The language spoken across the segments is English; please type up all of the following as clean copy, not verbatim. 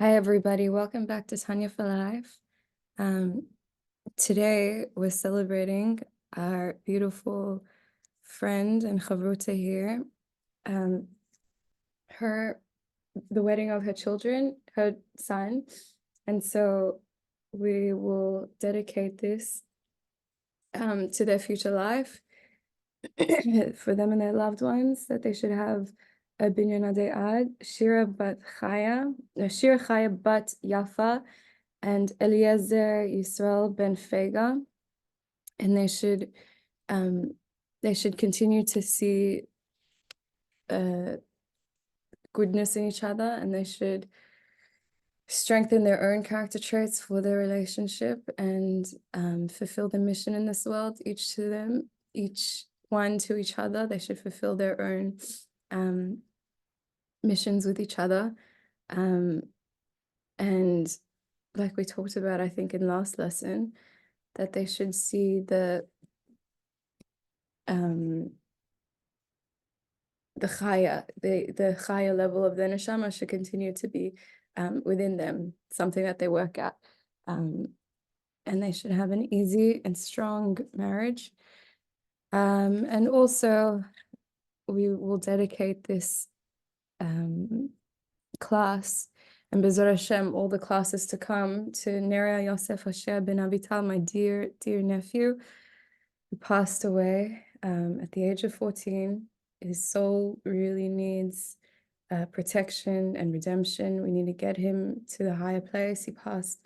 Hi, everybody. Welcome back to Tanya for Life. Today, we're celebrating our beautiful friend and chavruta here. The wedding of her children, her son. And so we will dedicate this to their future life for them and their loved ones, that they should have a binyan adei Shira Chaya bat Yafa, and Eliezer Yisrael ben Fega, and they should continue to see goodness in each other, and they should strengthen their own character traits for their relationship and fulfill the mission in this world, each one to each other. They should fulfill their own missions with each other. And like we talked about, I think in last lesson, that they should see the chaya, the chaya level of the neshama should continue to be within them, something that they work at. And they should have an easy and strong marriage. And also, we will dedicate this class, and B'ezras Hashem, all the classes to come, to Neriya, Yosef, Hoshea ben Avital, my dear nephew, who passed away at the age of 14. His soul really needs protection and redemption. We need to get him to the higher place. He passed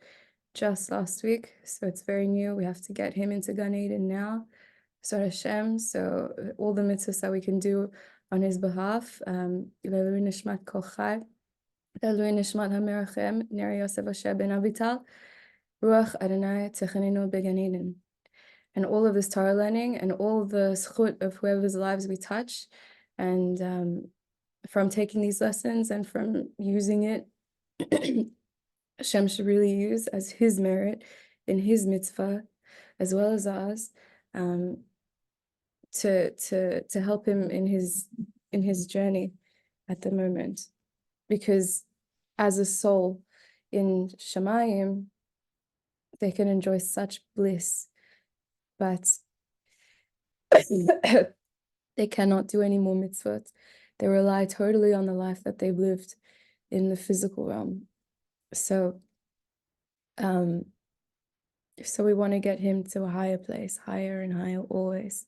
just last week, so it's very new. We have to get him into Gan Eden now, B'ezras Hashem. So all the mitzvahs that we can do on his behalf, Nishmat kol chai, Nishmat hamerachem, Neriya Yosef Hoshea ben Avital, Ruach adei Techanenu began Eden. And all of this Torah learning and all the zchut of whoever's lives we touch, and from taking these lessons and from using it, Hashem should really use as his merit in his mitzvah, as well as ours, to help him in his journey at the moment. Because as a soul in Shemayim, they can enjoy such bliss, but they cannot do any more mitzvot. They rely totally on the life that they've lived in the physical realm. So we want to get him to a higher place, higher and higher always.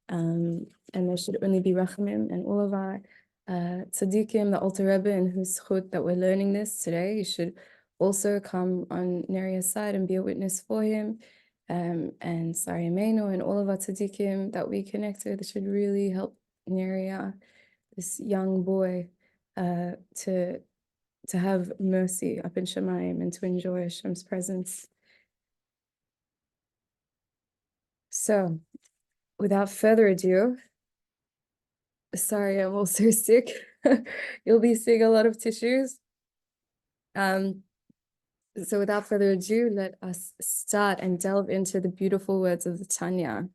And there should only be rachamim, and all of our tzaddikim, the Alter Rebbe, in whose zchut that we're learning this today, you should also come on Neriya's side and be a witness for him. And Sari Ameno and all of our tzaddikim that we connect with should really help Neriya, this young boy, to have mercy up in Shemayim and to enjoy Hashem's presence. So, without further ado, sorry, I'm also sick. You'll be seeing a lot of tissues. So without further ado, let us start and delve into the beautiful words of the Tanya.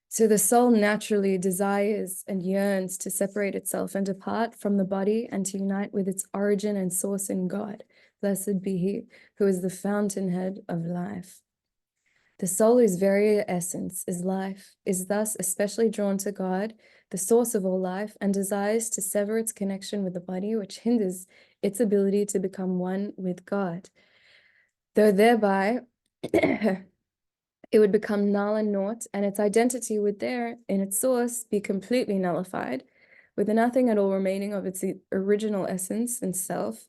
So the soul naturally desires and yearns to separate itself and depart from the body and to unite with its origin and source in God. Blessed be He, who is the fountainhead of life. The soul, whose very essence is life, is thus especially drawn to God, the source of all life, and desires to sever its connection with the body, which hinders its ability to become one with God, though thereby it would become null and naught, and its identity would there, in its source, be completely nullified, with nothing at all remaining of its original essence and self.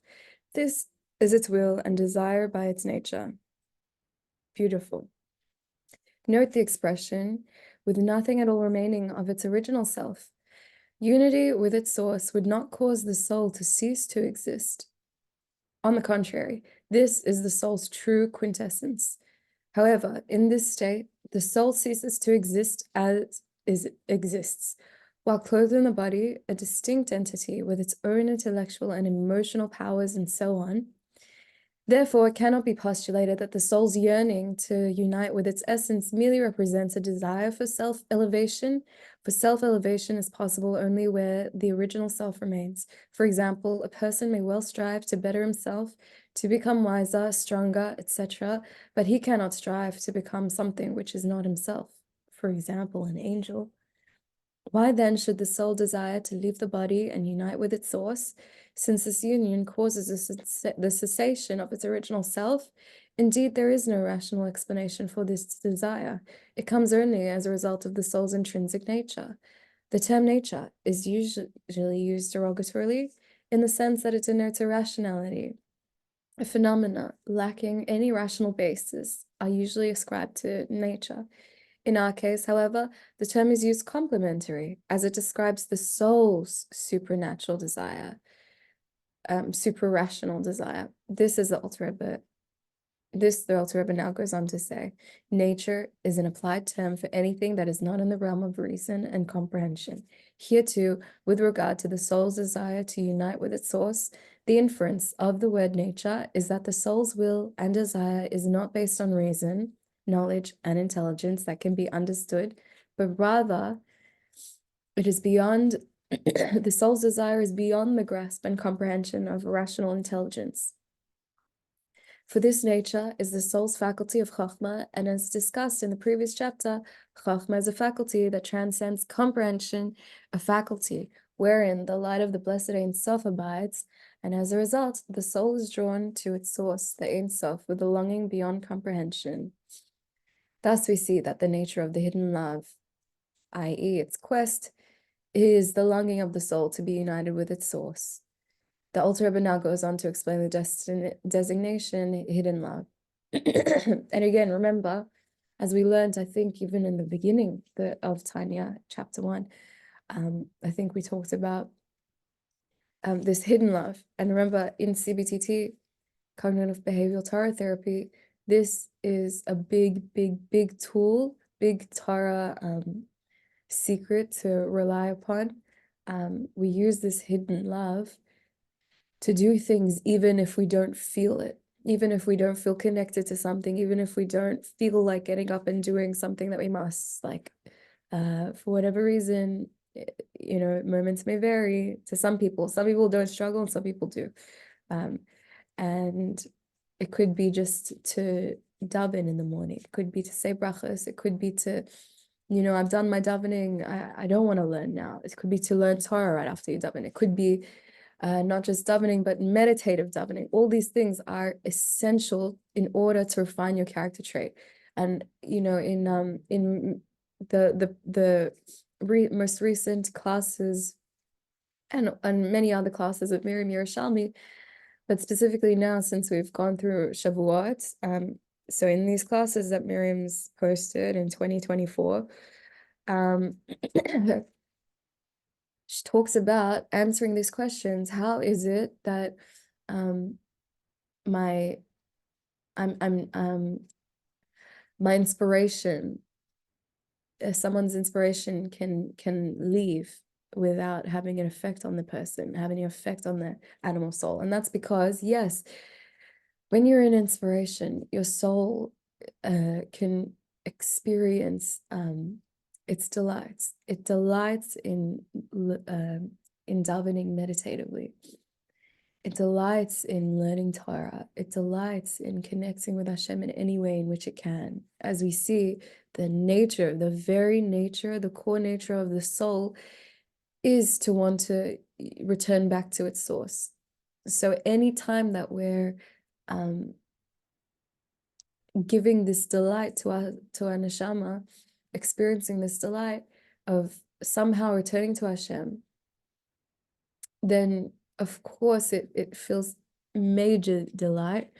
This is its will and desire by its nature. Beautiful. Note the expression, with nothing at all remaining of its original self. Unity with its source would not cause the soul to cease to exist. On the contrary, this is the soul's true quintessence. However, in this state, the soul ceases to exist as it exists, while clothed in the body, a distinct entity with its own intellectual and emotional powers and so on. Therefore, it cannot be postulated that the soul's yearning to unite with its essence merely represents a desire for self-elevation. For self-elevation is possible only where the original self remains. For example, a person may well strive to better himself, to become wiser, stronger, etc., but he cannot strive to become something which is not himself. For example, an angel. Why then should the soul desire to leave the body and unite with its source, since this union causes the cessation of its original self? Indeed, there is no rational explanation for this desire. It comes only as a result of the soul's intrinsic nature. The term nature is usually used derogatorily in the sense that it denotes irrationality. Phenomena lacking any rational basis are usually ascribed to nature. In our case, however, the term is used complementary as it describes the soul's supernatural desire, super-rational desire. This is the Alter Rebbe. The Alter Rebbe now goes on to say, nature is an applied term for anything that is not in the realm of reason and comprehension. Here too, with regard to the soul's desire to unite with its source, the inference of the word nature is that the soul's will and desire is not based on reason, knowledge, and intelligence that can be understood, but rather it is beyond, the soul's desire is beyond the grasp and comprehension of rational intelligence. For this nature is the soul's faculty of Chachma, and as discussed in the previous chapter, Chachma is a faculty that transcends comprehension, a faculty wherein the light of the blessed Ein Sof abides, and as a result, the soul is drawn to its source, the Ein Sof, with a longing beyond comprehension. Thus we see that the nature of the hidden love, i.e. its quest, is the longing of the soul to be united with its source. The Alter Rebbe now goes on to explain the designation hidden love. And again, remember, as we learned, I think even in the beginning of Tanya, chapter 1, I think we talked about this hidden love. And remember, in CBTT, cognitive behavioral Torah therapy, this is a big tool, big Torah secret to rely upon. We use this hidden love to do things even if we don't feel it, even if we don't feel connected to something, even if we don't feel like getting up and doing something that we must, like, for whatever reason, you know, moments may vary to some people. Some people don't struggle and some people do. And it could be just to daven in the morning. It could be to say brachos. It could be to, you know, I've done my davening. I don't want to learn now. It could be to learn Torah right after you daven. It could be not just davening, but meditative davening. All these things are essential in order to refine your character trait. And, you know, in the most recent classes and many other classes of Miriam Yerushalmi, but specifically now, since we've gone through Shavuot, so in these classes that Miriam's posted in 2024, she talks about answering these questions. How is it that my inspiration, someone's inspiration can leave without having an effect on the person, having an effect on the animal soul? And that's because, yes, when you're in inspiration, your soul can experience its delights. It delights in davening meditatively. It delights in learning Torah. It delights in connecting with Hashem in any way in which it can. As we see, the nature, the very nature, the core nature of the soul is to want to return back to its source. So any time that we're giving this delight to our neshama, experiencing this delight of somehow returning to Hashem, then of course it feels major delight.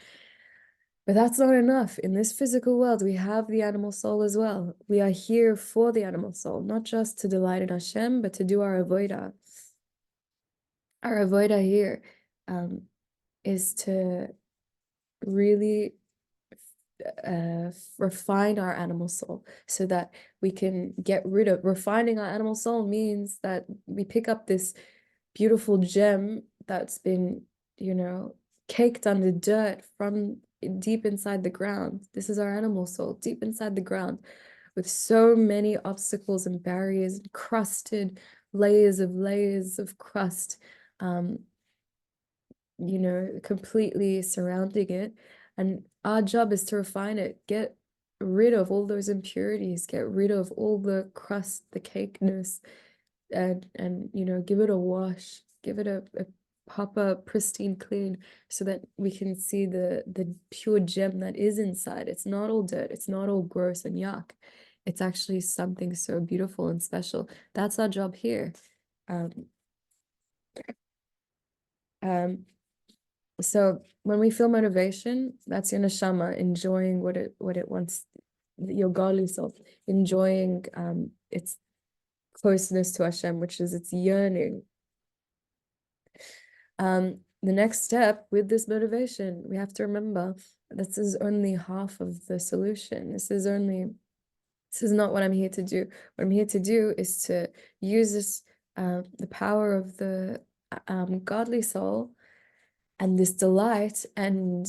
But that's not enough. In this physical world, we have the animal soul as well. We are here for the animal soul, not just to delight in Hashem, but to do our avodah. Our avodah here is to really refine our animal soul so that we can get rid of. Refining our animal soul means that we pick up this beautiful gem that's been, you know, caked under dirt from deep inside the ground. This is our animal soul, deep inside the ground, with so many obstacles and barriers, crusted layers of crust, completely surrounding it. And our job is to refine it, get rid of all those impurities, get rid of all the crust, the cakeness, and give it a wash, give it a proper pristine clean, so that we can see the pure gem that is inside. It's not all dirt, it's not all gross and yuck. It's actually something so beautiful and special. That's our job here. So when we feel motivation, that's your neshama enjoying what it wants, your godly self enjoying its closeness to Hashem, which is its yearning. The next step with this motivation, we have to remember this is only half of the solution. This is not what I'm here to do. What I'm here to do is to use this, the power of the godly soul and this delight, and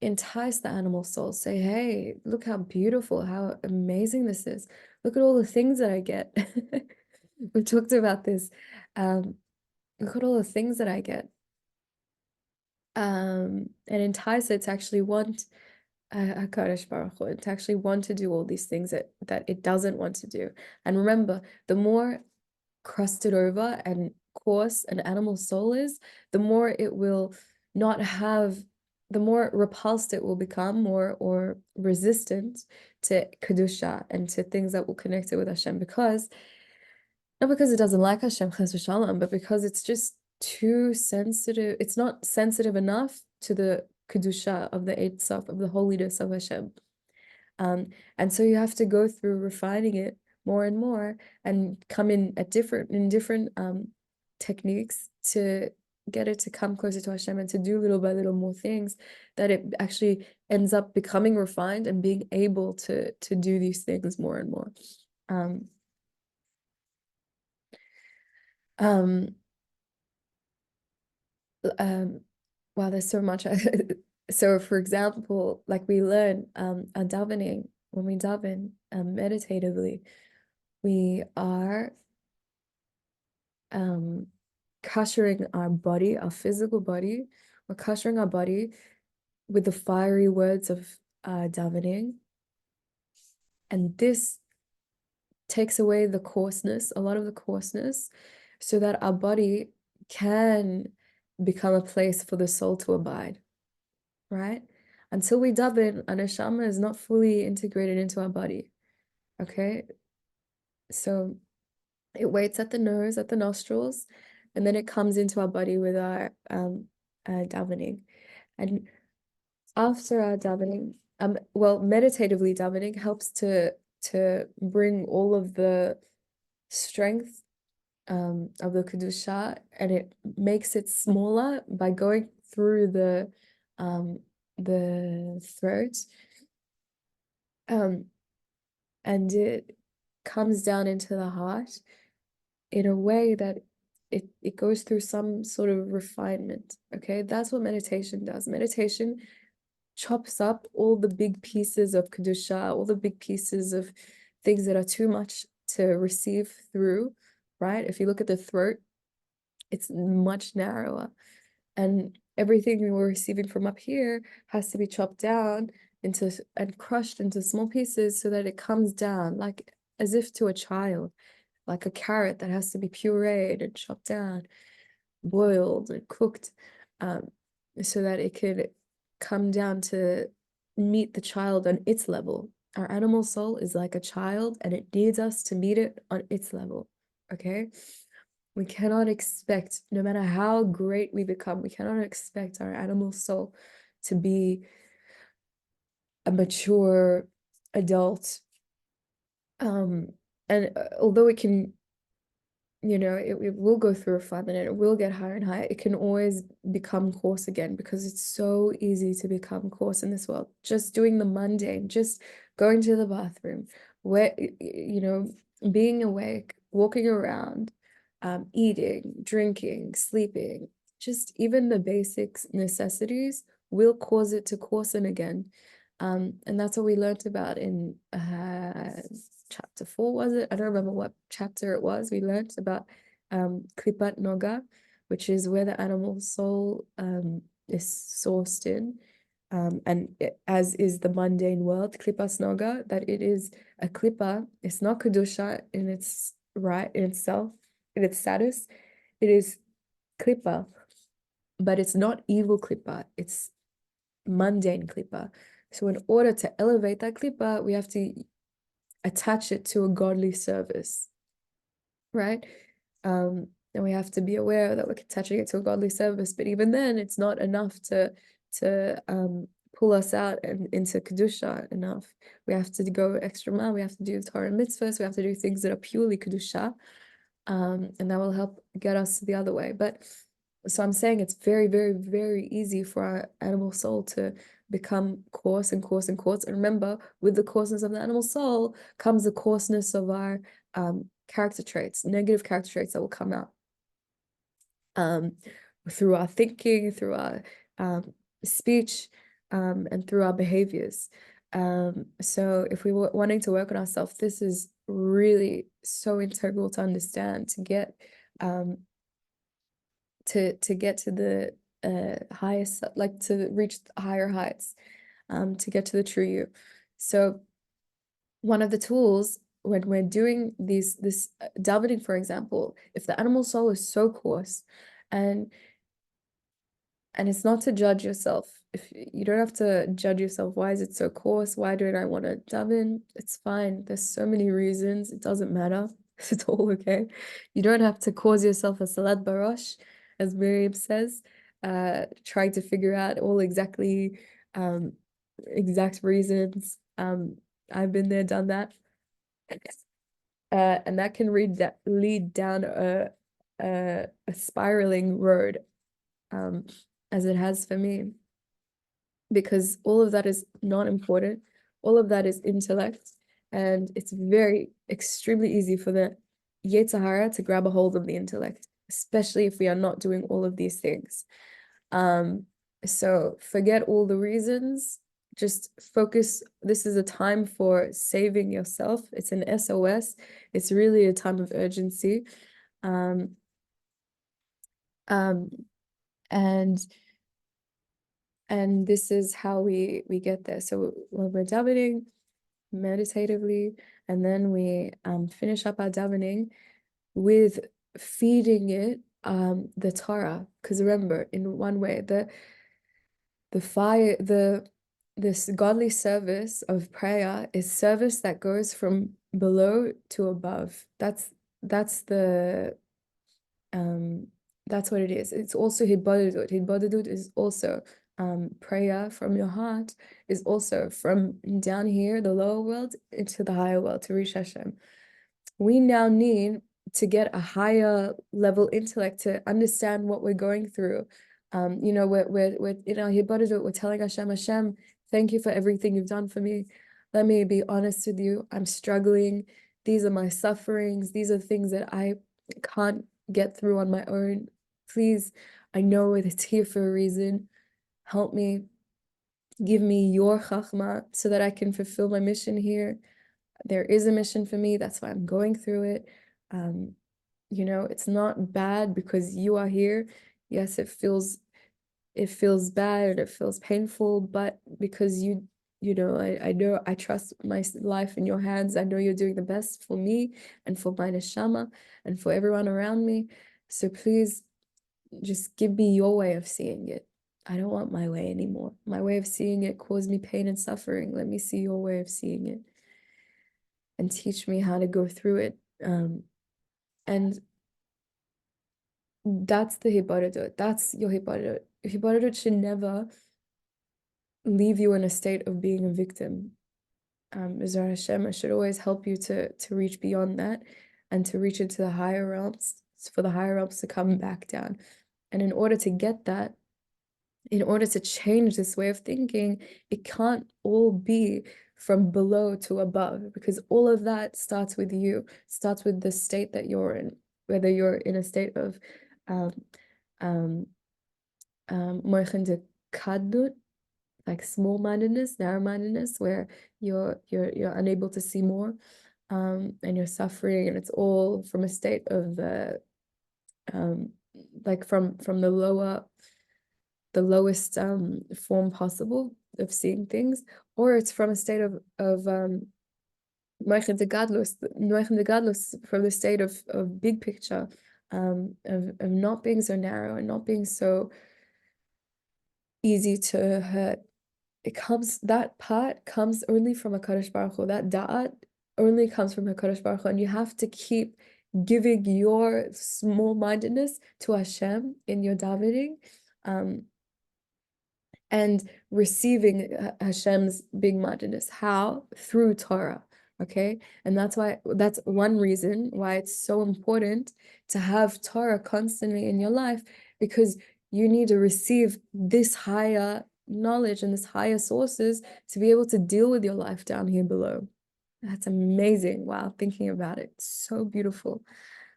entice the animal soul. Say, hey, look how beautiful, how amazing this is. Look at all the things that I get. We talked about this. Look at all the things that I get. And entice it to actually want HaKadosh Baruch Hu, to actually want to do all these things that it doesn't want to do. And remember, the more crusted over and coarse an animal soul is, the more it will not have, the more repulsed it will become, more or resistant to Kedusha and to things that will connect it with Hashem, not because it doesn't like Hashem, Chas v'shalom, but because it's just too sensitive. It's not sensitive enough to the Kedusha of the Ein Sof, of the holiness of Hashem. And so you have to go through refining it more and more, and come in different techniques to get it to come closer to Hashem, and to do little by little more things, that it actually ends up becoming refined and being able to do these things more and more. Wow, there's so much. So for example, like we learn a davening, when we daven meditatively, we are cushioning our body, our physical body. We're cushioning our body with the fiery words of davening, and this takes away the coarseness, a lot of the coarseness, so that our body can become a place for the soul to abide, right? Until we daven, our neshama is not fully integrated into our body, okay? So it waits at the nose, at the nostrils, and then it comes into our body with our davening. And after our davening, meditatively davening helps to bring all of the strength of the Kedusha, and it makes it smaller by going through the throat, and it comes down into the heart in a way that it goes through some sort of refinement. Okay, that's what meditation does. Meditation chops up all the big pieces of Kedusha, all the big pieces of things that are too much to receive through, right? If you look at the throat, it's much narrower, and everything we were receiving from up here has to be chopped down into and crushed into small pieces, so that it comes down like as if to a child, like a carrot that has to be pureed and chopped down, boiled and cooked, so that it could come down to meet the child on its level. Our animal soul is like a child, and it needs us to meet it on its level, okay? We cannot expect, no matter how great we become, we cannot expect our animal soul to be a mature adult. And although it can, it will go through refinement, and it will get higher and higher, it can always become coarse again, because it's so easy to become coarse in this world. Just doing the mundane, just going to the bathroom, where, being awake, walking around, eating, drinking, sleeping, just even the basics necessities will cause it to coarsen again. And that's what we learned about in chapter 4, was it? I don't remember what chapter it was. We learned about klipat noga, which is where the animal soul is sourced in. And as is the mundane world, klipas noga, that it is a klipa. It's not kedusha in its right, in itself, in its status. It is klipa, but it's not evil klipa. It's mundane klipa. So in order to elevate that klipa, we have to attach it to a godly service, right? And we have to be aware that we're attaching it to a godly service. But even then, it's not enough to pull us out and into kedusha enough. We have to go extra mile. We have to do Torah and mitzvahs. We have to do things that are purely kedusha, and that will help get us the other way. But so I'm saying it's very, very, very easy for our animal soul to become coarse and coarse and coarse. And remember, with the coarseness of the animal soul comes the coarseness of our character traits, negative character traits that will come out through our thinking, through our speech, and through our behaviors. So if we were wanting to work on ourselves, this is really so integral to understand, to get to get to the highest, like to reach higher heights, to get to the true you. So one of the tools when we're doing this davening, for example, if the animal soul is so coarse, and it's not to judge yourself. If you don't have to judge yourself, why is it so coarse? Why don't I want to daven? It's fine. There's so many reasons. It doesn't matter. It's all okay. You don't have to cause yourself a salat barosh, as Miriam says, trying to figure out all exact reasons. I've been there, done that. And that can lead down a spiraling road, as it has for me, because all of that is not important. All of that is intellect, and it's extremely easy for the Yetzer Hara to grab a hold of the intellect, especially if we are not doing all of these things. So forget all the reasons, just focus. This is a time for saving yourself. It's an SOS. It's really a time of urgency. And this is how we get there. So when we're davening meditatively, and then we finish up our davening with feeding it the Torah, because remember, in one way, this godly service of prayer is service that goes from below to above. That's what it is. It's also hibadadut. Hibadadut is also prayer from your heart, is also from down here, the lower world, into the higher world, to reach Hashem. We now need to get a higher level intellect to understand what we're going through. We're in our hibadadut, we're telling Hashem, thank you for everything you've done for me. Let me be honest with you. I'm struggling. These are my sufferings. These are things that I can't get through on my own. Please, I know it's here for a reason. Help me. Give me your chachma so that I can fulfill my mission here. There is a mission for me. That's why I'm going through it. It's not bad because you are here. Yes, it feels bad, it feels painful, but because I know, I trust my life in your hands. I know you're doing the best for me and for my neshama and for everyone around me. So please just give me your way of seeing it. I don't want my way anymore. My way of seeing it caused me pain and suffering. Let me see your way of seeing it and teach me how to go through it. And that's the hibadadut. That's your hibadadut. Hibadadut should never leave you in a state of being a victim. Ezra Hashem, I should always help you to reach beyond that and to reach into the higher realms, for the higher realms to come back down. And in order to get that, in order to change this way of thinking, it can't all be from below to above, because all of that starts with you, starts with the state that you're in, whether you're in a state of moichen de kadnut, like small-mindedness, narrow-mindedness, where you're unable to see more, and you're suffering, and it's all from a state of like from the lowest form possible of seeing things, or it's from a state of Moichin de Gadlus, from the state of big picture, of not being so narrow and not being so easy to hurt. That part comes only from HaKadosh Baruch Hu. That da'at only comes from HaKadosh Baruch Hu, and you have to keep giving your small-mindedness to Hashem in your davening, and receiving Hashem's big-mindedness. How? Through Torah. Okay, and that's one reason why it's so important to have Torah constantly in your life, because you need to receive this higher knowledge and this higher sources to be able to deal with your life down here below. That's amazing. Wow, thinking about it, so beautiful,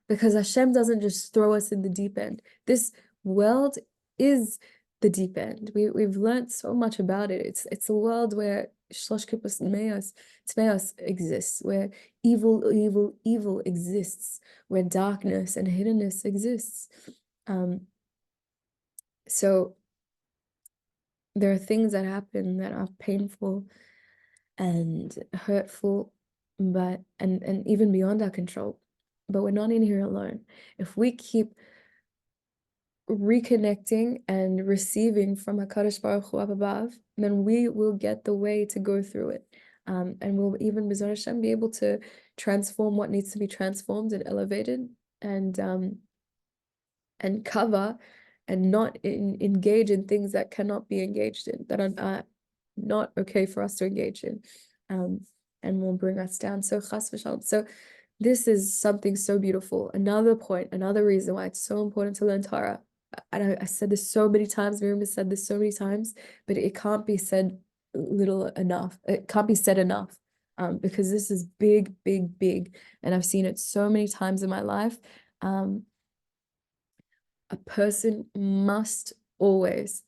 because Hashem doesn't just throw us in the deep end. This world is the deep end. We've learned so much about it. It's a world where shlosh kipos tmeos exists, where evil exists, where darkness and hiddenness exists. So there are things that happen that are painful and hurtful, but and even beyond our control. But we're not in here alone. If we keep reconnecting and receiving from HaKadosh Baruch Hu up above, then we will get the way to go through it. And we'll even, B'ezras Hashem, be able to transform what needs to be transformed and elevated, and cover and not engage in things that cannot be engaged in, that are not okay for us to engage in, and will bring us down. So chas v'shalom. So this is something so beautiful. Another point, another reason why it's so important to learn Torah. And I said this so many times, Miriam has said this so many times, but it can't be said little enough. It can't be said enough, because this is big, big, big. And I've seen it so many times in my life. A person must always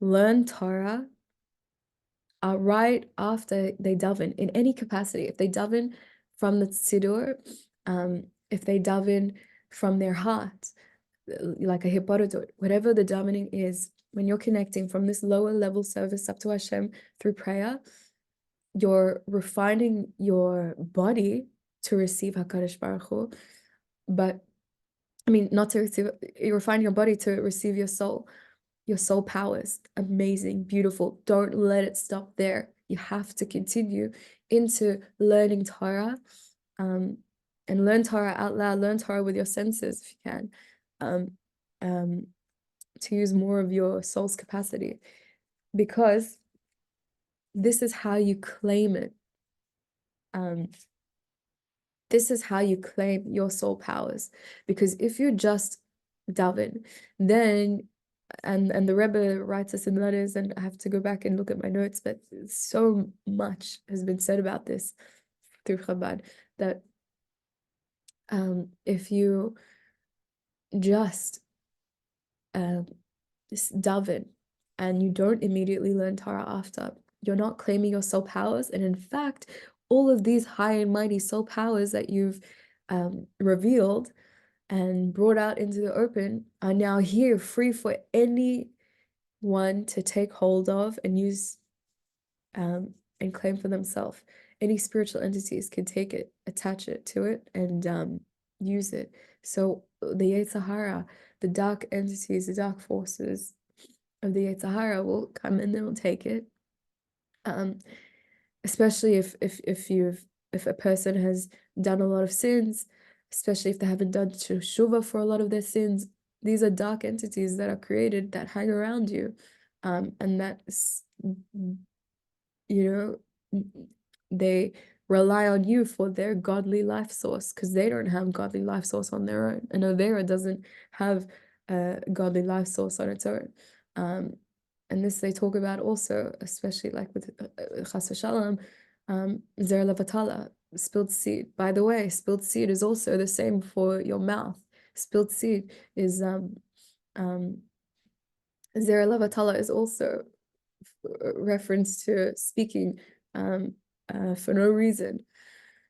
learn Torah right after they daven, in any capacity. If they daven from the tziddur, if they daven from their heart, like a hippodot, whatever the davening is, when you're connecting from this lower level service up to Hashem through prayer, you're refining your body to receive HaKadosh Baruch Hu, but I mean, not to receive, you're refining your body to receive your soul powers. Amazing, beautiful. Don't let it stop there. You have to continue into learning Torah, and learn Torah out loud, learn Torah with your senses if you can, to use more of your soul's capacity, because this is how you claim it. This is how you claim your soul powers, because if you just daven, then and the Rebbe writes us in letters, and I have to go back and look at my notes, but so much has been said about this through Chabad, that if you just daven and you don't immediately learn Torah after, you're not claiming your soul powers. And in fact, all of these high and mighty soul powers that you've revealed and brought out into the open are now here, free for anyone to take hold of and use, and claim for themselves. Any spiritual entities can take it, attach it to it, and use it. So the Yetzer Hara, the dark entities, the dark forces of the Yetzer Hara will come and they'll take it. Especially if a person has done a lot of sins, especially if they haven't done teshuvah for a lot of their sins. These are dark entities that are created, that hang around you, and that, they rely on you for their godly life source, because they don't have godly life source on their own, and Avera doesn't have a godly life source on its own. And this they talk about also, especially like with chas v'shalom, zer levatala, spilled seed. By the way, spilled seed is also the same for your mouth. Spilled seed is Zera Lavatala is also reference to speaking for no reason.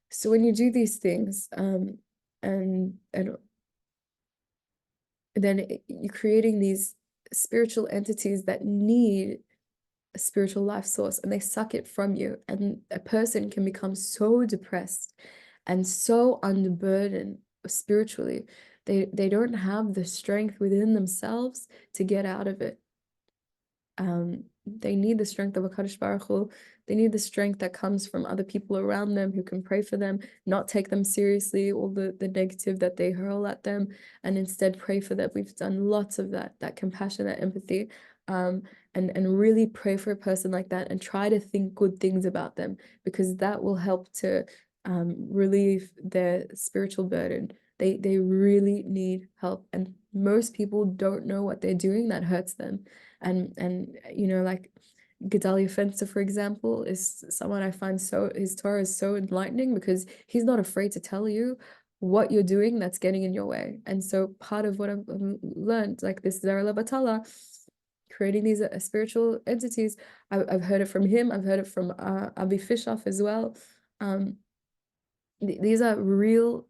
So when you do these things, and then you're creating these spiritual entities that need a spiritual life source, and they suck it from you, and a person can become so depressed and so unburdened spiritually. They don't have the strength within themselves to get out of it. They need the strength of a Kadosh Baruch Hu. They need the strength that comes from other people around them who can pray for them, not take them seriously, all the negative that they hurl at them, and instead pray for them. We've done lots of that compassion, that empathy, and really pray for a person like that and try to think good things about them, because that will help to relieve their spiritual burden. They really need help, and most people don't know what they're doing that hurts them. And like Gedalia Fenster, for example, is someone I find his Torah is so enlightening, because he's not afraid to tell you what you're doing that's getting in your way. And so part of what I've learned, like this Zera Labatala, creating these spiritual entities, I've heard it from him, I've heard it from Avi Fishoff as well. These are real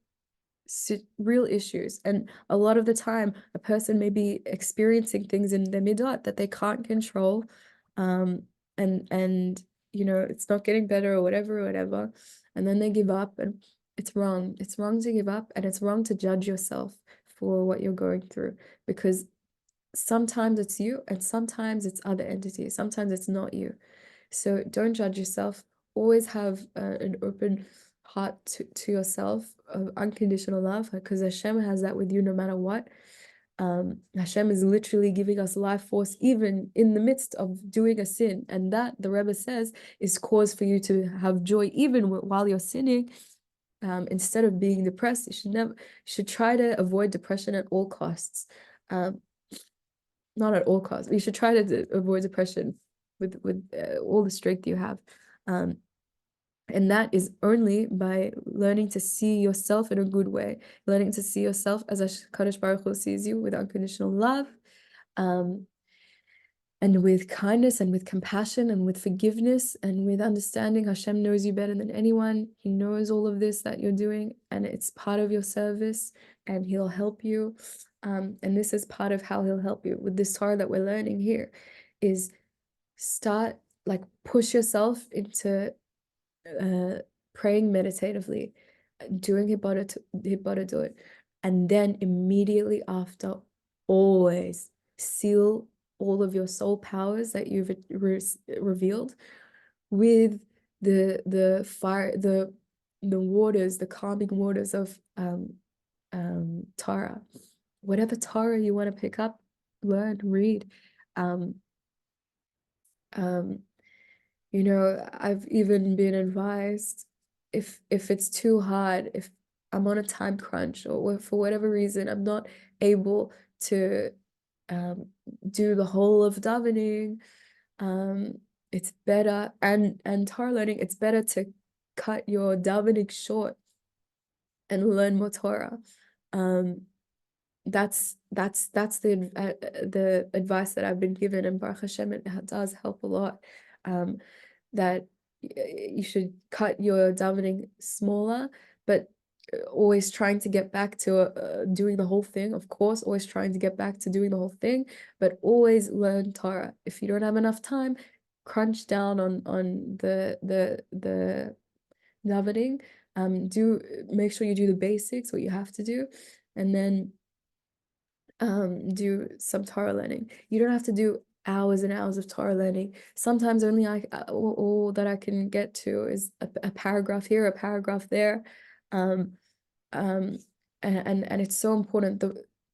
issues, and a lot of the time a person may be experiencing things in their midot that they can't control, and it's not getting better or whatever, and then they give up, and it's wrong to give up, and it's wrong to judge yourself for what you're going through, because sometimes it's you and sometimes it's other entities, sometimes it's not you. So don't judge yourself. Always have an open heart to yourself, of unconditional love, because Hashem has that with you no matter what. Hashem is literally giving us life force even in the midst of doing a sin, and that, the Rebbe says, is cause for you to have joy even while you're sinning. Instead of being depressed, you should try to avoid depression at all costs. Not at all costs. You should try to avoid depression with all the strength you have. And that is only by learning to see yourself in a good way, learning to see yourself as Kadosh Baruch Hu sees you, with unconditional love, and with kindness, and with compassion, and with forgiveness, and with understanding. Hashem knows you better than anyone. He knows all of this that you're doing, and it's part of your service, and he'll help you. And this is part of how he'll help you with this Torah that we're learning here, is start, like, push yourself into praying meditatively, doing Hibodedut, and then immediately after, always seal all of your soul powers that you've revealed with the fire, the waters, the calming waters of Torah. Whatever Torah you want to pick up, learn, read. I've even been advised, if it's too hard, if I'm on a time crunch, or for whatever reason I'm not able to do the whole of davening, it's better, and Torah learning, it's better to cut your davening short and learn more Torah. That's the advice that I've been given, and Baruch Hashem, it does help a lot. That you should cut your davening smaller, but always trying to get back to doing the whole thing. Of course, always trying to get back to doing the whole thing, but always learn Torah. If you don't have enough time, crunch down on the davening. Make sure you do the basics, what you have to do, and then do some Torah learning. You don't have to do hours and hours of Torah learning. Sometimes only all that I can get to is a paragraph here, a paragraph there, and it's so important.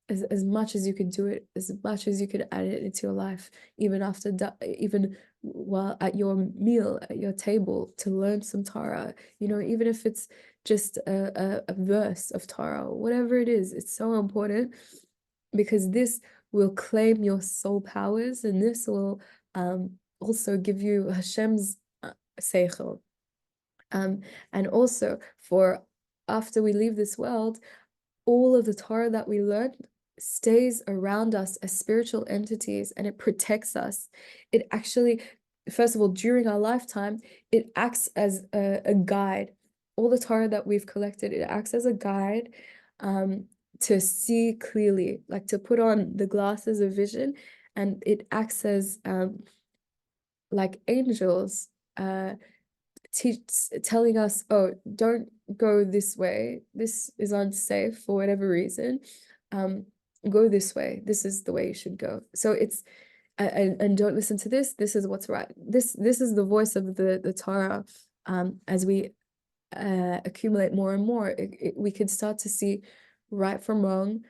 As much as you could do it, as much as you could add it into your life, even after even while at your meal, at your table, to learn some Torah. Even if it's just a verse of Torah, whatever it is, it's so important, because this will claim your soul powers, and this will also give you Hashem's seichel. And also, for after we leave this world, all of the Torah that we learned stays around us as spiritual entities, and it protects us. It actually, first of all, during our lifetime, it acts as a guide. All the Torah that we've collected, it acts as a guide to see clearly, like to put on the glasses of vision, and it acts as like angels telling us, oh, don't go this way, this is unsafe for whatever reason, go this way, this is the way you should go. So it's and don't listen to this is what's right. This is the voice of the Torah. As we accumulate more and more, we could start to see right from wrong,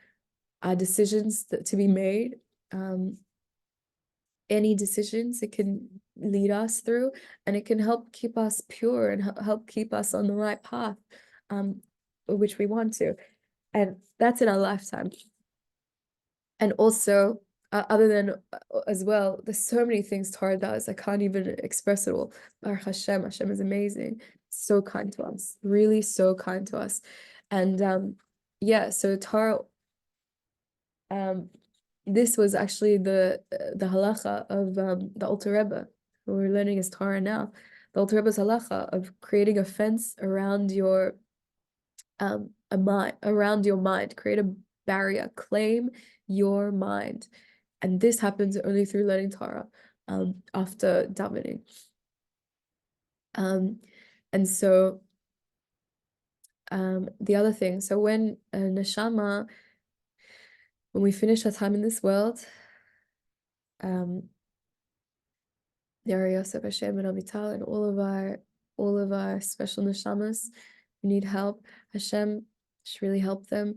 decisions to be made, any decisions it can lead us through, and it can help keep us pure and help keep us on the right path, which we want to. And that's in our lifetime. And also, other than as well, there's so many things Torah does. I can't even express it all. Baruch Hashem, Hashem is amazing. So kind to us, really so kind to us. And yeah, so Torah, this was actually the halacha of the Alter Rebbe, who we're learning his Torah now. The Alter Rebbe's halacha of creating a fence around your around your mind, create a barrier, claim your mind. And this happens only through learning Torah after davening. And so the other thing, so when neshama, when we finish our time in this world, Deray, Yosef, Hashem, and Avital, and all of our special neshamas who need help, Hashem should really help them.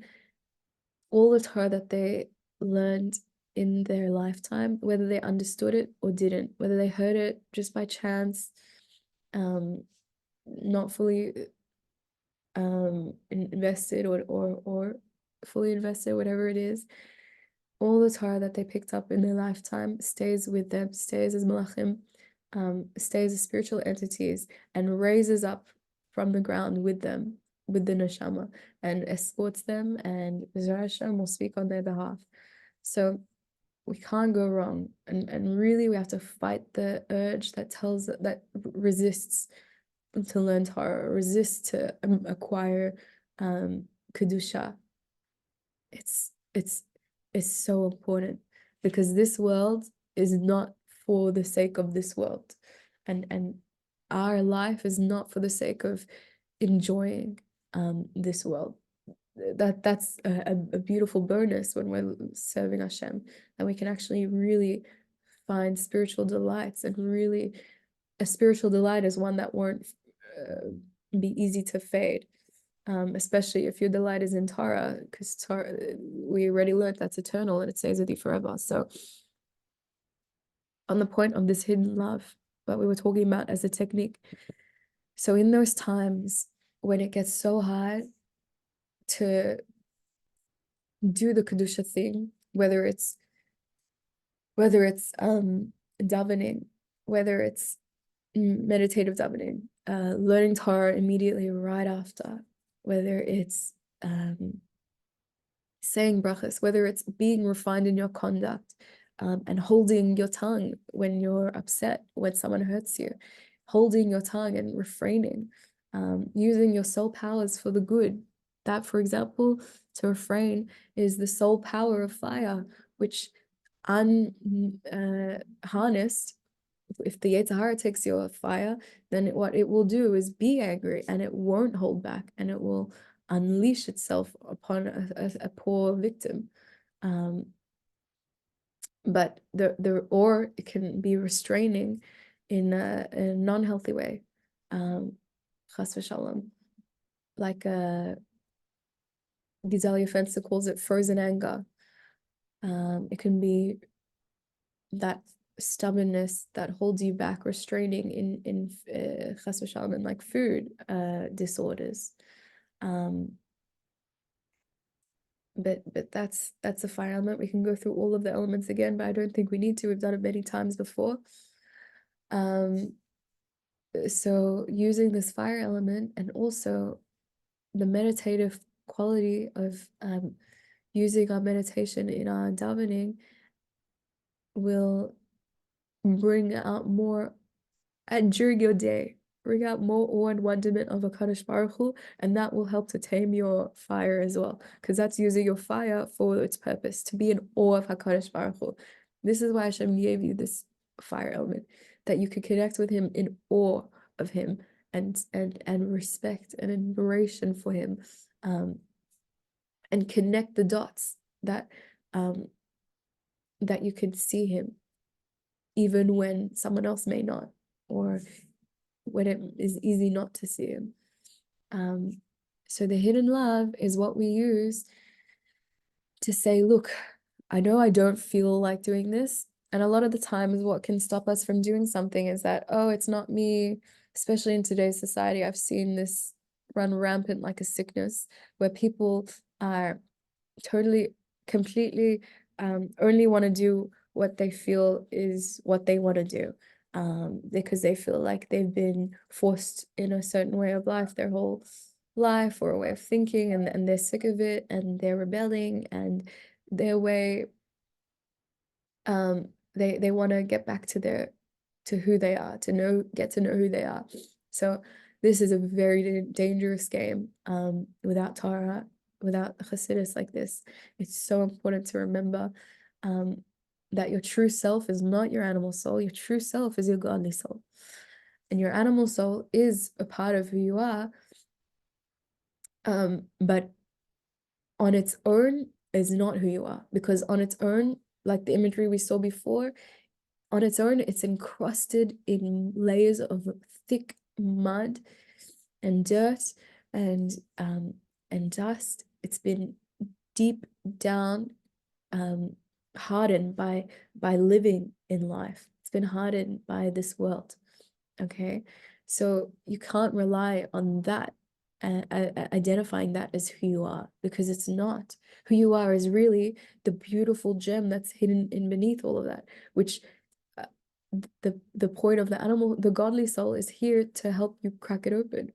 All the Torah that they learned in their lifetime, whether they understood it or didn't, whether they heard it just by chance, not fully invested or fully invested, whatever it is, all the Torah that they picked up in their lifetime stays with them, stays as malachim, stays as spiritual entities, and raises up from the ground with them, with the neshama, and escorts them, and Hashem will speak on their behalf. So we can't go wrong, and really we have to fight the urge that resists to learn Torah, resists to acquire kedusha. It's so important, because this world is not for the sake of this world, and our life is not for the sake of enjoying this world. That's a beautiful bonus when we're serving Hashem, and we can actually really find spiritual delights, and really a spiritual delight is one that won't be easy to fade, especially if your delight is in Torah, because Torah, we already learned that's eternal and it stays with you forever. So on the point of this hidden love that we were talking about as a technique, so in those times when it gets so hard to do the kedusha thing, whether it's davening, whether it's meditative davening, learning Torah immediately right after, whether it's saying brachas, whether it's being refined in your conduct, and holding your tongue when you're upset, when someone hurts you, holding your tongue and refraining, using your soul powers for the good. That, for example, to refrain is the soul power of fire, which harnessed, if the Yetzer Hara takes your fire, then what it will do is be angry, and it won't hold back, and it will unleash itself upon a poor victim. But or it can be restraining in a non-healthy way, chas v'shalom, like Gedalia Fenster calls it frozen anger. It can be that stubbornness that holds you back, restraining in chas v'shalom, in like food disorders. But that's a fire element. We can go through all of the elements again, but I don't think we need to. We've done it many times before. So using this fire element, and also the meditative quality of using our meditation in our davening will bring out more, and during your day, bring out more awe and wonderment of HaKadosh Baruch Hu, and that will help to tame your fire as well, because that's using your fire for its purpose, to be in awe of HaKadosh Baruch Hu. This is why Hashem gave you this fire element, that you could connect with him in awe of him, and respect and admiration for him, and connect the dots that that you could see him even when someone else may not, or when it is easy not to see him. So the hidden love is what we use to say, look, I know I don't feel like doing this. And a lot of the times what can stop us from doing something is that, oh, it's not me. Especially in today's society, I've seen this run rampant like a sickness, where people are totally, completely only want to do what they feel is what they want to do, because they feel like they've been forced in a certain way of life their whole life, or a way of thinking, and they're sick of it, and they're rebelling, and their way, they want to get back to who they are, get to know who they are. So this is a very dangerous game, without Torah, without Chassidus like this. It's so important to remember that your true self is not your animal soul. Your true self is your godly soul. And your animal soul is a part of who you are, but on its own is not who you are. Because on its own, like the imagery we saw before, on its own, it's encrusted in layers of thick mud and dirt and dust. It's been deep down hardened by living in life. It's been hardened by this world. Okay, so you can't rely on that, identifying that as who you are, because it's not. Who you are is really the beautiful gem that's hidden in beneath all of that, which the point of the animal, the godly soul, is here to help you crack it open,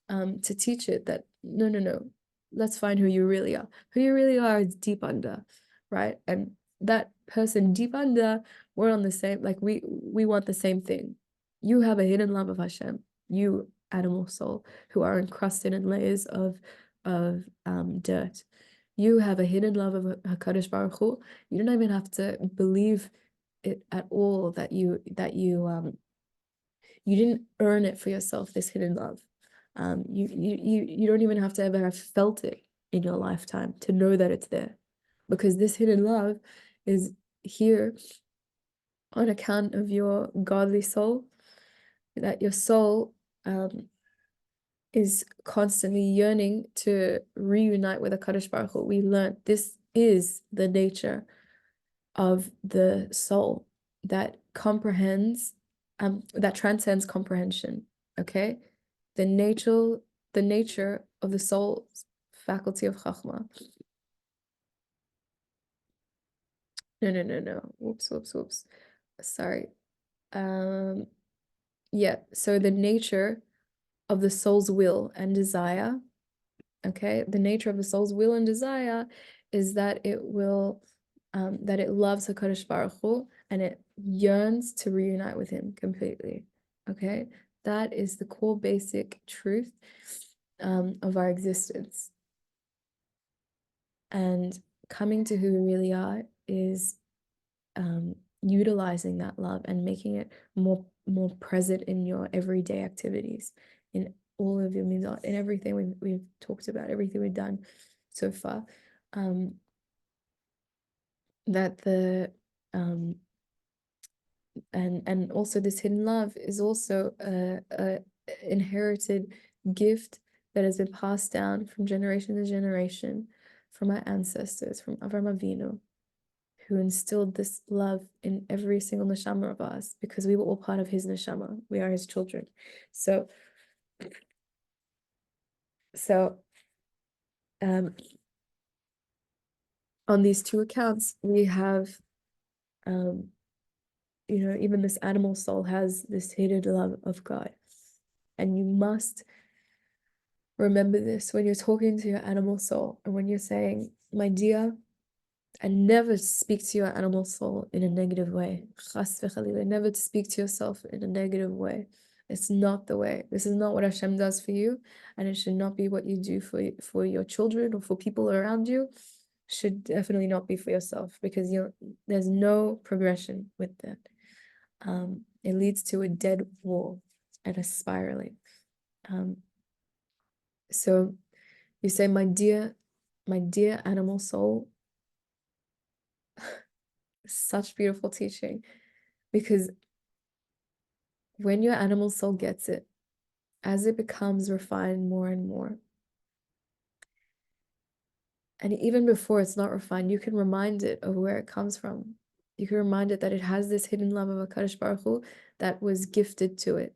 to teach it that no, let's find who you really are. Who you really are is deep under, right? And that person deep under, we're on the same, like we want the same thing. You have a hidden love of Hashem, you animal soul, who are encrusted in layers of dirt. You have a hidden love of HaKadosh Baruch Hu. You don't even have to believe it at all that you didn't earn it for yourself, this hidden love. You don't even have to ever have felt it in your lifetime to know that it's there, because this hidden love is here on account of your godly soul, that your soul is constantly yearning to reunite with HaKadosh Baruch Hu. We learned this is the nature of the soul that comprehends, that transcends comprehension. Okay, the nature of the soul's faculty of chachma. No. Whoops. Sorry. Yeah. So the nature of the soul's will and desire. Okay, the nature of the soul's will and desire is that it will, that it loves HaKadosh Baruch Hu, and it yearns to reunite with him completely. Okay, that is the core basic truth of our existence. And coming to who we really are is utilizing that love and making it more present in your everyday activities, in all of your mitzvot, in everything we've talked about, everything we've done so far. That the and also this hidden love is also a inherited gift that has been passed down from generation to generation from our ancestors, from Avraham Avinu, who instilled this love in every single neshama of us, because we were all part of his neshama. We are his children. So on these two accounts, we have, even this animal soul has this hidden love of God. And you must remember this when you're talking to your animal soul, and when you're saying, my dear, and never speak to your animal soul in a negative way. Chas v'chalila, never to speak to yourself in a negative way. It's not the way. This is not what Hashem does for you, and it should not be what you do for your children or for people around you. Should definitely not be for yourself, because there's no progression with that. It leads to a dead wall and a spiraling. So you say, my dear animal soul. Such beautiful teaching, because when your animal soul gets it, as it becomes refined more and more, and even before it's not refined, you can remind it of where it comes from. You can remind it that it has this hidden love of HaKadosh Baruch Hu that was gifted to it.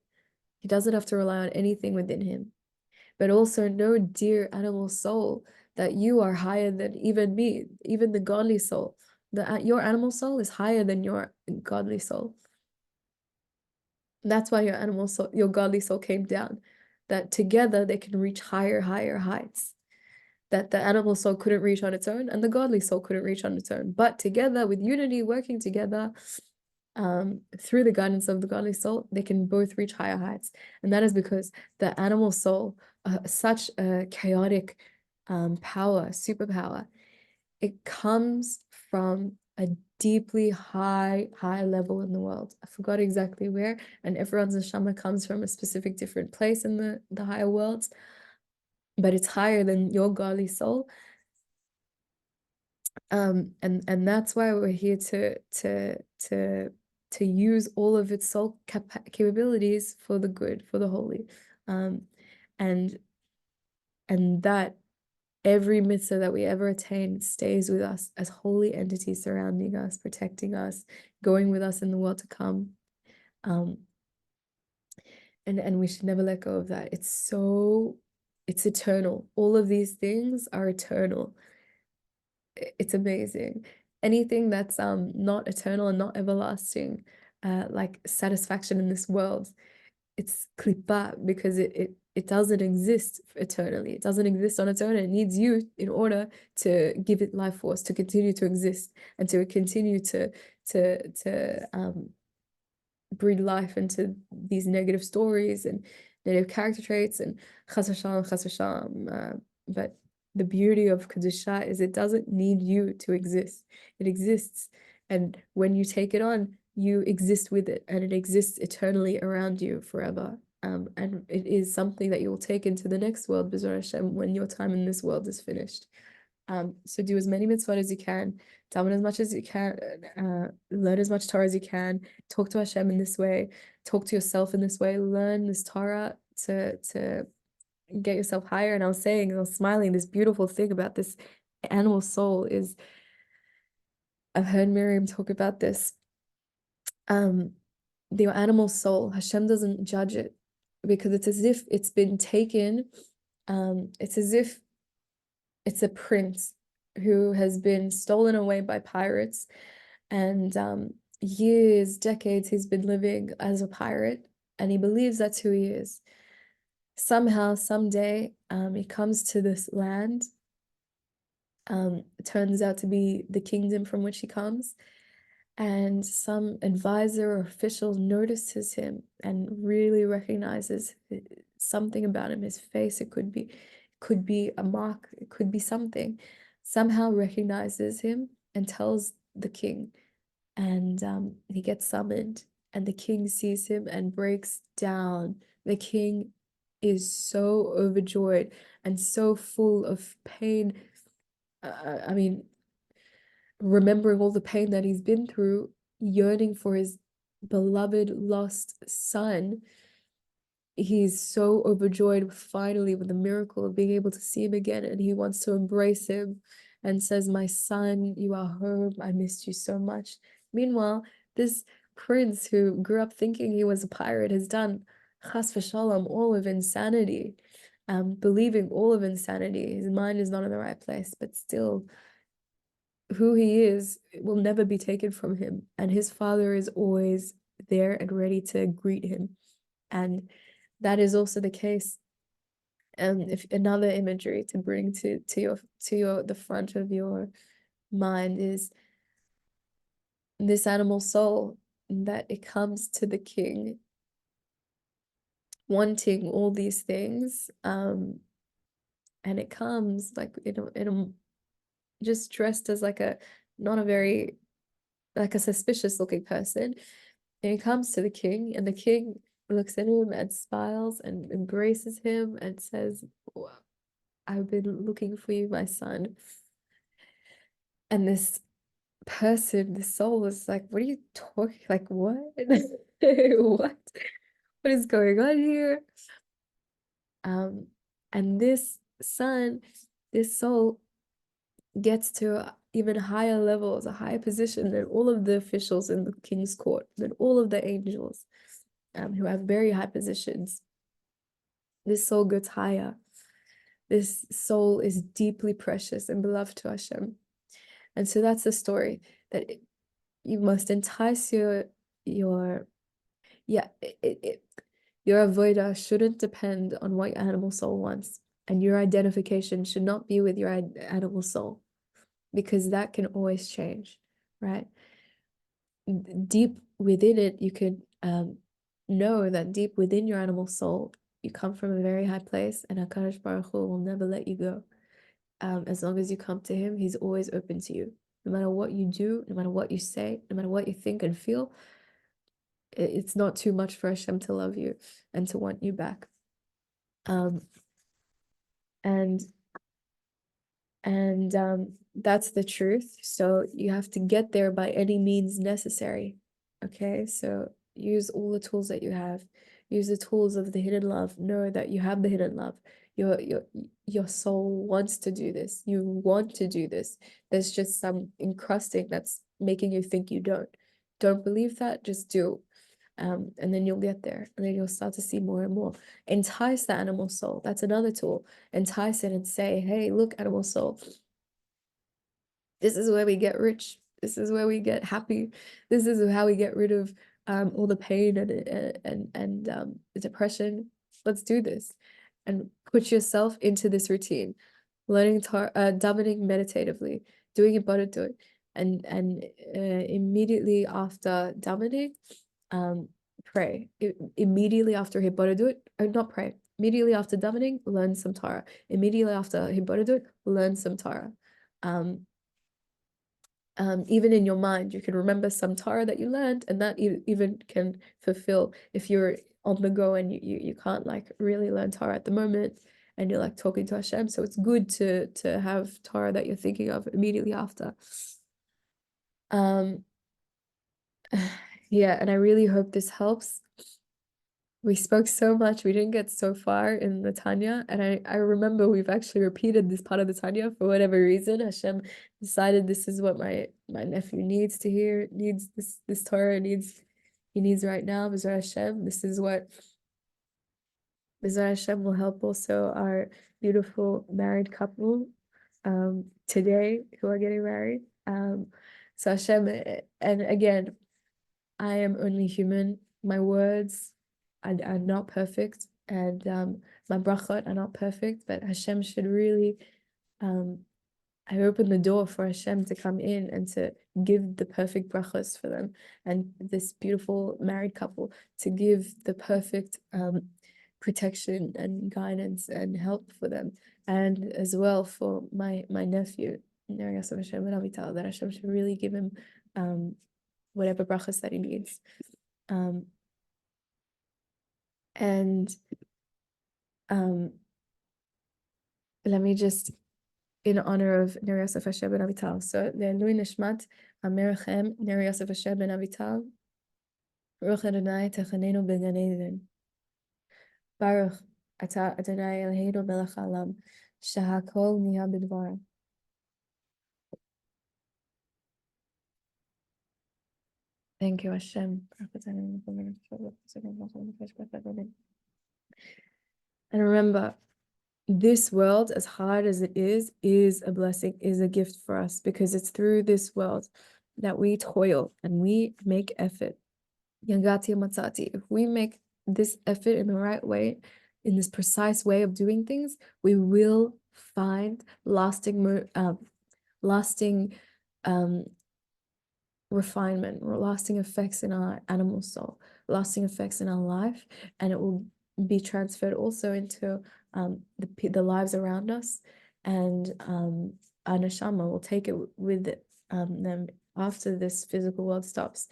He doesn't have to rely on anything within him. But also know, dear animal soul, that you are higher than even me, even the godly soul. Your animal soul is higher than your godly soul. That's why your animal soul, your godly soul came down. That together they can reach higher heights. That the animal soul couldn't reach on its own, and the godly soul couldn't reach on its own. But together, with unity, working together, through the guidance of the godly soul, they can both reach higher heights. And that is because the animal soul, such a chaotic superpower, it comes from a deeply high level in the world. I forgot exactly where, and everyone's neshama comes from a specific different place in the higher worlds, but it's higher than your godly soul. And that's why we're here to use all of its soul capabilities for the good, for the holy, and that every mitzvah that we ever attain stays with us as holy entities, surrounding us, protecting us, going with us in the world to come. And we should never let go of that. It's eternal. All of these things are eternal. It's amazing. Anything that's not eternal and not everlasting, like satisfaction in this world, it's klipa, because it doesn't exist eternally. It doesn't exist on its own. It needs you in order to give it life force, to continue to exist, and to continue to breathe life into these negative stories and negative character traits and chas v'shalom. But the beauty of Kedusha is it doesn't need you to exist. It exists. And when you take it on, you exist with it, and it exists eternally around you forever. And it is something that you will take into the next world, B'ezras Hashem, when your time in this world is finished. So do as many mitzvot as you can, daven as much as you can, learn as much Torah as you can, talk to Hashem in this way, talk to yourself in this way, learn this Torah to get yourself higher. And I was smiling, this beautiful thing about this animal soul is, I've heard Miriam talk about this. The animal soul, Hashem doesn't judge it, because it's as if it's been taken, it's as if it's a prince who has been stolen away by pirates, and years, decades, he's been living as a pirate, and he believes that's who he is. Somehow, someday, he comes to this land. It turns out to be the kingdom from which he comes, and some advisor or official notices him and really recognizes something about him, his face. It could be a mark, it could be something. Somehow recognizes him and tells the king, and he gets summoned, and the king sees him and breaks down. The king is so overjoyed and so full of pain. I mean, remembering all the pain that he's been through, yearning for his beloved lost son. He's so overjoyed finally with the miracle of being able to see him again, and he wants to embrace him and says, "My son, you are home. I missed you so much." Meanwhile, this prince who grew up thinking he was a pirate has done chas v'shalom all of insanity, believing all of insanity. His mind is not in the right place, but still, who he is will never be taken from him, and his father is always there and ready to greet him. And that is also the case if another imagery to bring to your the front of your mind is this animal soul, that it comes to the king wanting all these things, and it comes like in a just dressed as like a not a very like a suspicious looking person, and he comes to the king, and the king looks at him and smiles and embraces him and says, I've been looking for you, my son. And this person, the soul, was like, what are you talking? Like, what? What? What is going on here? And this son, this soul gets to even higher levels, a higher position than all of the officials in the king's court, than all of the angels, who have very high positions. This soul gets higher. This soul is deeply precious and beloved to Hashem. And so that's the story, that you must entice your your avodah shouldn't depend on what your animal soul wants, and your identification should not be with your animal soul, because that can always change, right? Deep within it, you could know that deep within your animal soul, you come from a very high place, and HaKadosh Baruch Hu will never let you go. As long as you come to him, he's always open to you. No matter what you do, no matter what you say, no matter what you think and feel, it's not too much for Hashem to love you and to want you back. And that's the truth. So you have to get there by any means necessary. Okay, so use all the tools that you have. Use the tools of the hidden love. Know that you have the hidden love. Your soul wants to do this. You want to do this. There's just some encrusting that's making you think you don't. Don't believe that, just do. And then you'll get there, and then you'll start to see more and more. Entice the animal soul. That's another tool. Entice it and say, hey, look, animal soul, this is where we get rich. This is where we get happy. This is how we get rid of all the pain and the depression. Let's do this, and put yourself into this routine, learning davening meditatively, doing it, and immediately after davening, pray. Immediately after Hibodedut, or not pray. Immediately after davening, learn some Torah. Immediately after Hibodedut, learn some Torah. Even in your mind, you can remember some Torah that you learned, and that even can fulfill if you're on the go and you can't like really learn Torah at the moment, and you're like talking to Hashem. So it's good to have Torah that you're thinking of immediately after. Yeah, and I really hope this helps. We spoke so much, we didn't get so far in the Tanya, and I remember we've actually repeated this part of the Tanya for whatever reason. Hashem decided this is what my nephew needs to hear, needs this Torah, he needs right now. B'ezras Hashem, this is what B'ezras Hashem will help also our beautiful married couple today who are getting married. So Hashem, and again, I am only human. My words are not perfect, and my brachot are not perfect, but Hashem should really, I open the door for Hashem to come in and to give the perfect brachos for them, and this beautiful married couple to give the perfect protection and guidance and help for them, and as well for my nephew, Neriya and Avital, that Hashem should really give him whatever brachos that he needs. And let me just, in honor of Neriya and Avital, so Le'ilui Nishmat HaMerachem Neriya and Avital, Ruach Adonai Techanenu B'Gan Eden, Baruch Ata Adonai Eloheinu Melech Haolam, Shehakol Niha B'Dvaro. Thank you, Hashem. And remember, this world, as hard as it is a blessing, is a gift for us, because it's through this world that we toil and we make effort. Yagati Matzati. If we make this effort in the right way, in this precise way of doing things, we will find lasting refinement, or lasting effects in our animal soul, lasting effects in our life, and it will be transferred also into the lives around us, and our neshama will take it with them after this physical world stops.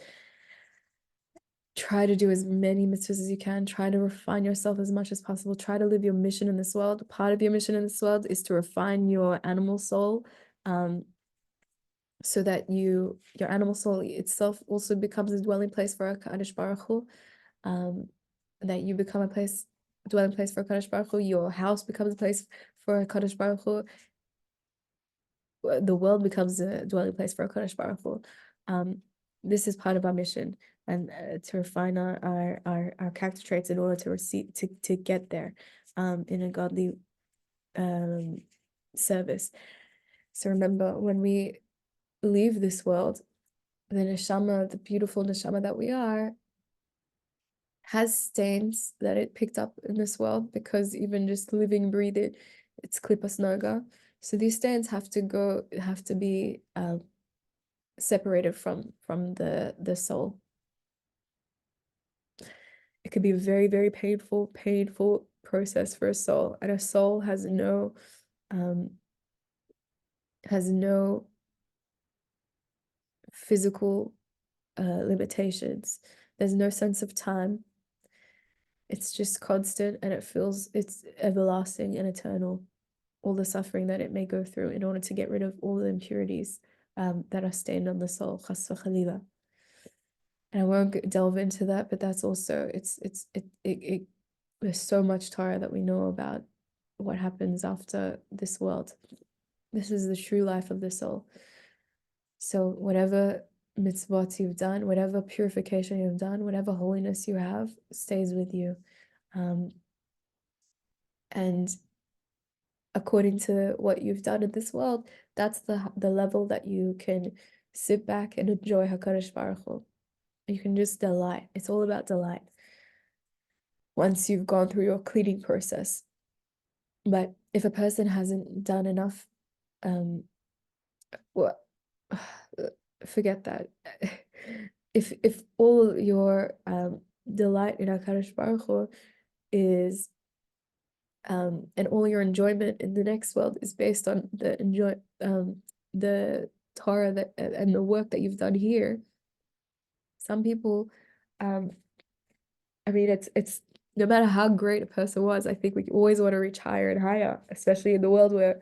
Try to do as many mitzvahs as you can. Try to refine yourself as much as possible. Try to live your mission in this world. Part of your mission in this world is to refine your animal soul, so that your animal soul itself also becomes a dwelling place for HaKadosh Baruch Hu, that you become a dwelling place for HaKadosh Baruch Hu, your house becomes a place for HaKadosh Baruch Hu, the world becomes a dwelling place for HaKadosh Baruch Hu. This is part of our mission, and to refine our character traits in order to get there in a godly service. So remember, when we leave this world, the neshama, the beautiful neshama that we are, has stains that it picked up in this world, because even just living, breathing, it's klipas noga. So these stains have to be separated from the soul. It could be a very, very painful process for a soul, and a soul has no physical limitations. There's no sense of time. It's just constant, and it's everlasting and eternal, all the suffering that it may go through in order to get rid of all the impurities that are stained on the soul, chas v'chalila. And I won't delve into that, but that's also there's so much Torah that we know about what happens after this world. This is the true life of the soul. So whatever mitzvot you've done, whatever purification you've done, whatever holiness you have, stays with you. And according to what you've done in this world, that's the level that you can sit back and enjoy HaKadosh Baruch Hu. You can just delight. It's all about delight once you've gone through your cleaning process. But if a person hasn't done enough, well, forget that. If all your delight in HaKadosh Baruch Hu is and all your enjoyment in the next world is based on the Torah that and the work that you've done here. Some people, I mean, it's no matter how great a person was, I think we always want to reach higher and higher, especially in the world where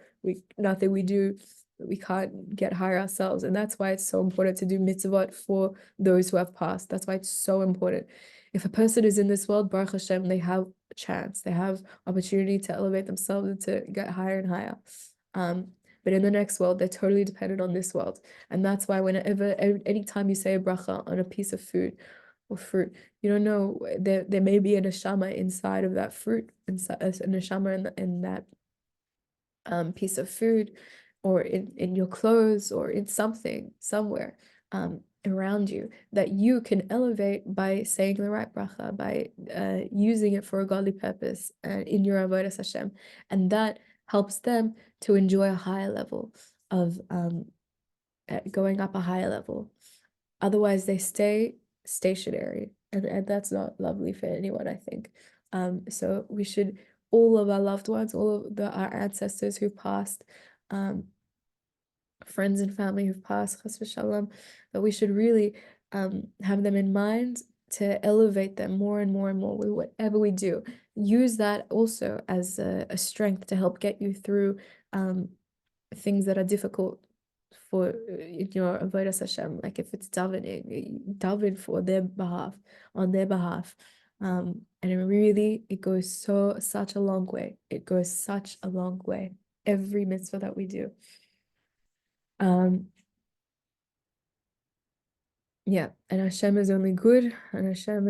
nothing we do, we can't get higher ourselves. And that's why it's so important to do mitzvot for those who have passed. That's why it's so important. If a person is in this world, Baruch Hashem, they have a chance, they have opportunity to elevate themselves and to get higher and higher. But in the next world, they're totally dependent on this world. And that's why anytime you say a bracha on a piece of food or fruit, you don't know, there may be a neshama inside of that fruit, inside a neshama in that piece of food, or in your clothes, or in something somewhere around you, that you can elevate by saying the right bracha, by using it for a godly purpose in your avodas Hashem, and that helps them to enjoy a higher level of going up a higher level. Otherwise, they stay stationary, and that's not lovely for anyone, I think. So we should, all of our loved ones, all of our ancestors who passed, friends and family who've passed, chas v'shalom, that we should really have them in mind, to elevate them more and more and more with whatever we do. Use that also as a strength to help get you through things that are difficult for your avodas Hashem. Like if it's daven for their behalf, on their behalf. And it goes such a long way. It goes such a long way. Every mitzvah that we do. Yeah, and Hashem is only good, and Hashem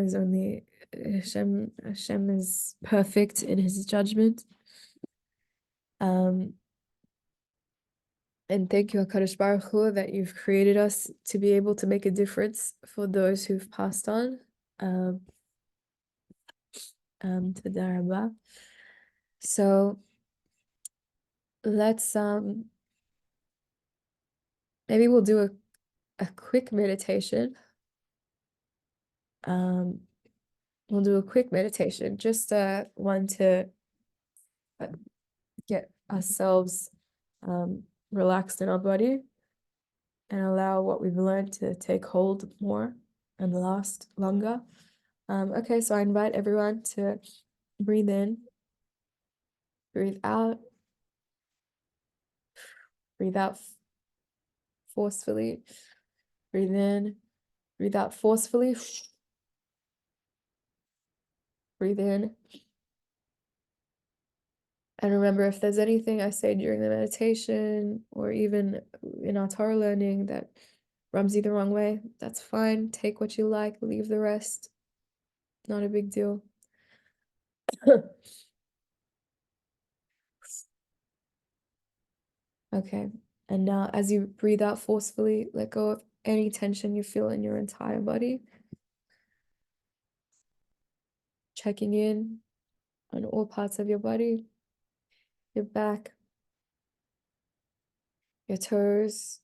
is perfect in his judgment. And thank you, HaKadosh Baruch Hu, that you've created us to be able to make a difference for those who've passed on. Todah Rabbi. So let's maybe we'll do a quick meditation. We'll do a quick meditation, just one to get ourselves relaxed in our body and allow what we've learned to take hold more and last longer. Okay, so I invite everyone to breathe in, breathe out forcefully, breathe in, breathe out forcefully, breathe in. And remember, if there's anything I say during the meditation or even in our Torah learning that rubs you the wrong way, that's fine. Take what you like, leave the rest. Not a big deal. Okay, and now as you breathe out forcefully, let go of any tension you feel in your entire body. Checking in on all parts of your body, your back, your toes,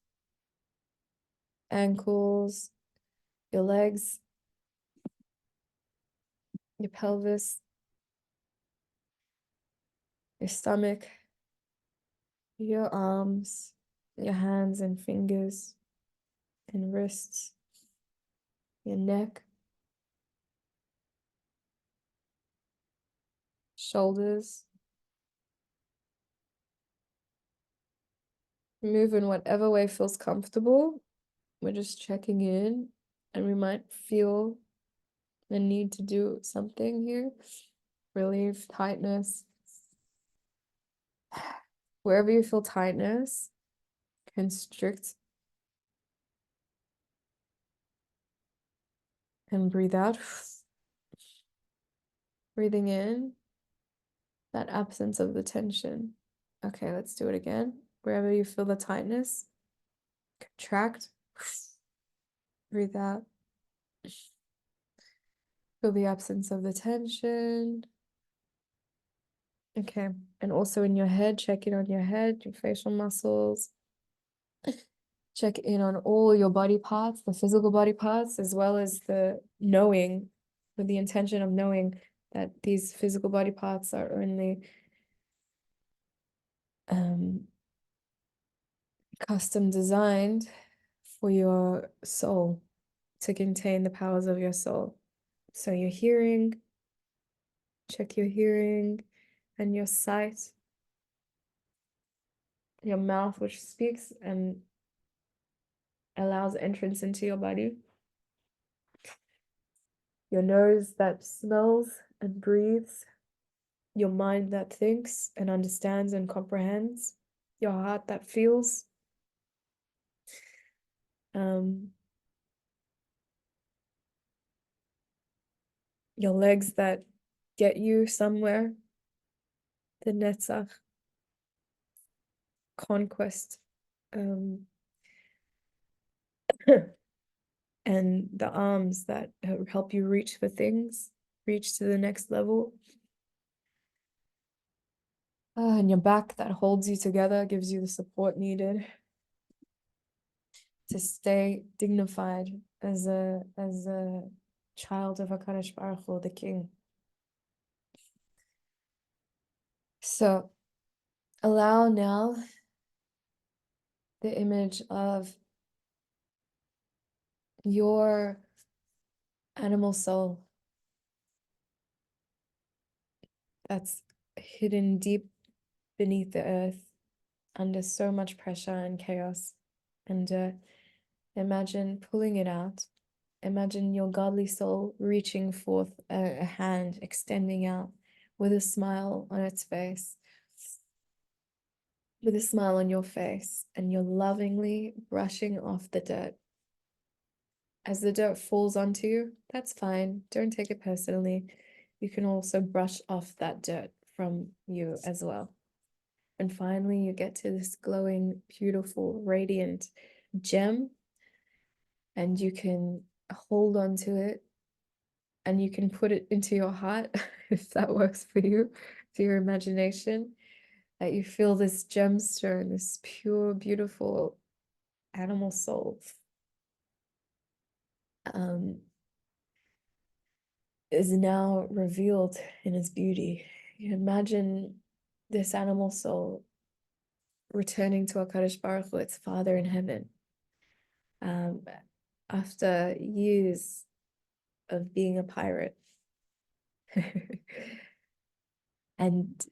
ankles, your legs, your pelvis, your stomach, your arms, your hands and fingers and wrists, your neck, shoulders. Move in whatever way feels comfortable. We're just checking in, and we might feel the need to do something here. Relieve tightness. Wherever you feel tightness, constrict and breathe out. Breathing in, that absence of the tension. Okay, let's do it again. Wherever you feel the tightness, contract. Breathe out. Feel the absence of the tension. Okay, and also in your head, check in on your head, your facial muscles. Check in on all your body parts, the physical body parts, as well as the knowing, with the intention of knowing that these physical body parts are only custom designed for your soul, to contain the powers of your soul. So your hearing, check your hearing and your sight, your mouth, which speaks and allows entrance into your body, your nose that smells and breathes, your mind that thinks and understands and comprehends, your heart that feels, your legs that get you somewhere, the netzach, conquest, and the arms that help you reach for things, reach to the next level. And your back that holds you together, gives you the support needed to stay dignified as a child of HaKadosh Baruch Hu, the King. So allow now the image of your animal soul that's hidden deep beneath the earth under so much pressure and chaos. And imagine pulling it out. Imagine your godly soul reaching forth a hand, extending out with a smile on its face, with a smile on your face, and you're lovingly brushing off the dirt. As the dirt falls onto you, that's fine. Don't take it personally. You can also brush off that dirt from you as well. And finally, you get to this glowing, beautiful, radiant gem, and you can hold on to it, and you can put it into your heart if that works for you. to your imagination, that you feel this gemstone, this pure, beautiful animal soul is now revealed in its beauty. You imagine this animal soul returning to HaKadosh Baruch Hu, its Father in heaven, after years of being a pirate. And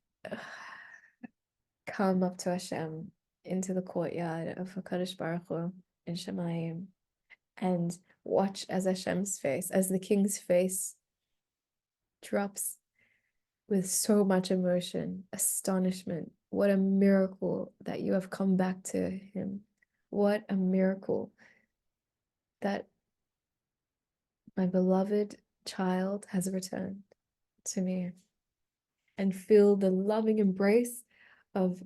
come up to Hashem into the courtyard of HaKadosh Baruch Hu in Shemayim, and watch as Hashem's face, as the king's face drops with so much emotion, astonishment. What a miracle that you have come back to him. What a miracle that my beloved child has returned to me. And feel the loving embrace of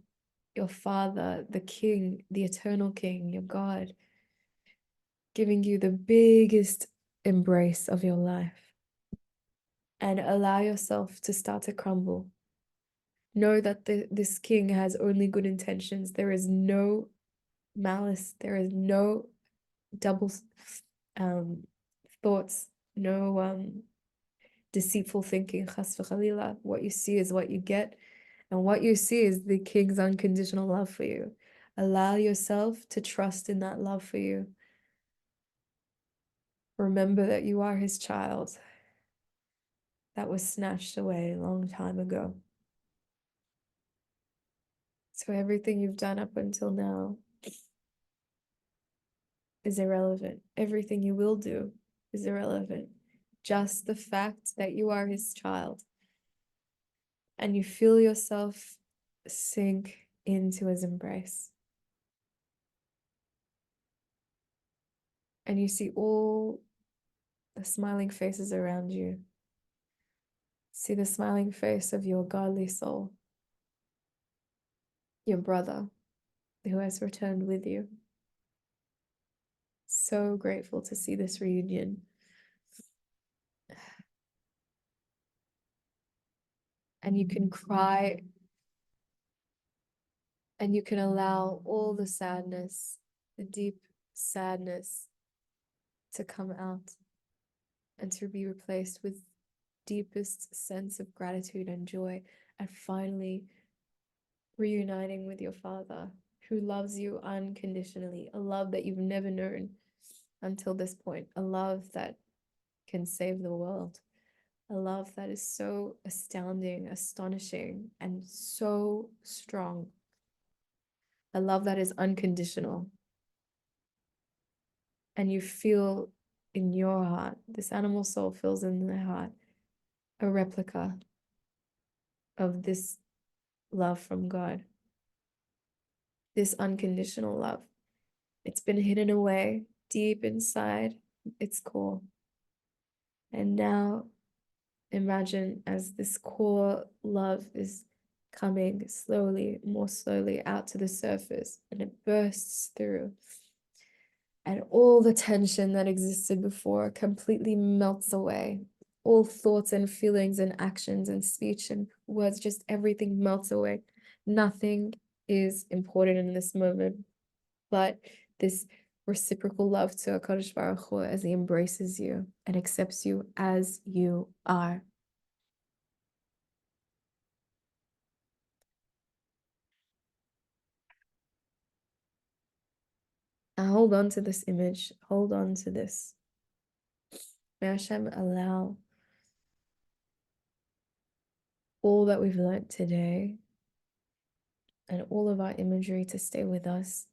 your Father, the King, the eternal King, your God, giving you the biggest embrace of your life. And allow yourself to start to crumble. Know that this king has only good intentions. There is no malice. There is no double thoughts, no deceitful thinking. Chas v'chalila. What you see is what you get. And what you see is the king's unconditional love for you. Allow yourself to trust in that love for you. Remember that you are his child that was snatched away a long time ago. So everything you've done up until now is irrelevant. Everything you will do is irrelevant. Just the fact that you are his child. And you feel yourself sink into his embrace. And you see all the smiling faces around you. See the smiling face of your godly soul. Your brother who has returned with you. So grateful to see this reunion. And you can cry, and you can allow all the sadness, the deep sadness, to come out and to be replaced with deepest sense of gratitude and joy at finally reuniting with your Father, who loves you unconditionally, a love that you've never known until this point, a love that can save the world, a love that is so astounding, astonishing, and so strong, a love that is unconditional. And you feel in your heart, this animal soul feels in their heart, a replica of this love from God, this unconditional love. It's been hidden away deep inside its core. And now imagine as this core love is coming slowly, more slowly out to the surface, and it bursts through. And all the tension that existed before completely melts away. All thoughts and feelings and actions and speech and words, just everything melts away. Nothing is important in this moment but this reciprocal love to HaKadosh Baruch Hu as he embraces you and accepts you as you are. Now hold on to this image. Hold on to this. May Hashem allow all that we've learned today and all of our imagery to stay with us,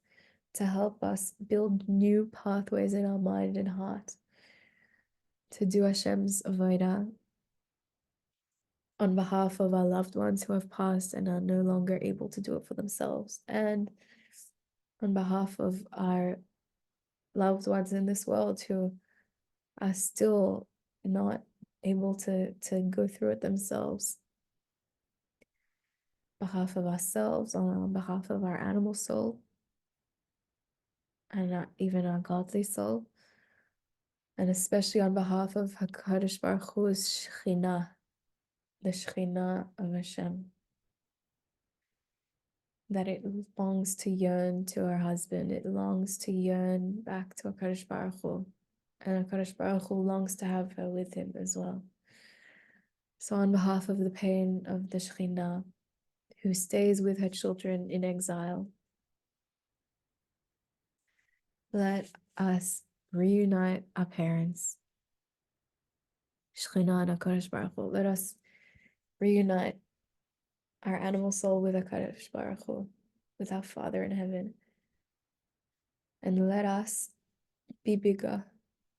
to help us build new pathways in our mind and heart, to do Hashem's avodah on behalf of our loved ones who have passed and are no longer able to do it for themselves, and on behalf of our loved ones in this world who are still not able to go through it themselves. On behalf of ourselves, on behalf of our animal soul, and even our godly soul, and especially on behalf of HaKadosh Baruch Hu's Shechina, the Shechina of Hashem. that it longs to yearn to her husband. It longs to yearn back to HaKadosh Baruch Hu. And HaKadosh Baruch Hu longs to have her with him as well. So on behalf of the pain of the Shekhinah, who stays with her children in exile, let us reunite our parents. Shekhinah and HaKadosh Baruch Hu. Let us reunite our animal soul with HaKadosh Baruch Hu, with our Father in heaven. And let us be bigger,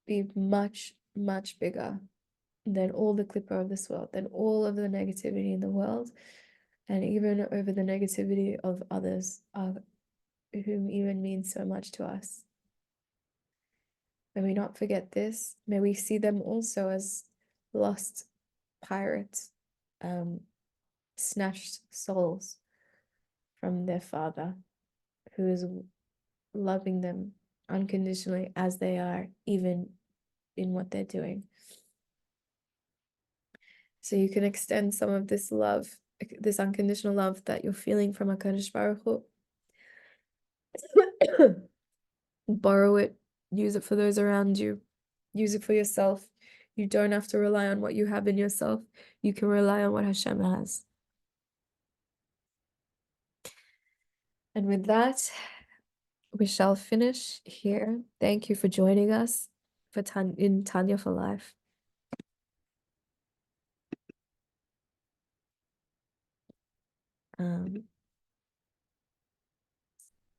be much, much bigger than all the clipper of this world, than all of the negativity in the world, and even over the negativity of others, whom even mean so much to us. May we not forget this. May we see them also as lost pirates, snatched souls from their Father, who is loving them unconditionally as they are, even in what they're doing. So you can extend some of this love, this unconditional love that you're feeling from HaKadosh Baruch Hu. Borrow it, use it for those around you, use it for yourself. You don't have to rely on what you have in yourself. You can rely on what Hashem has. And with that, we shall finish here. Thank you for joining us in Tanya for Life.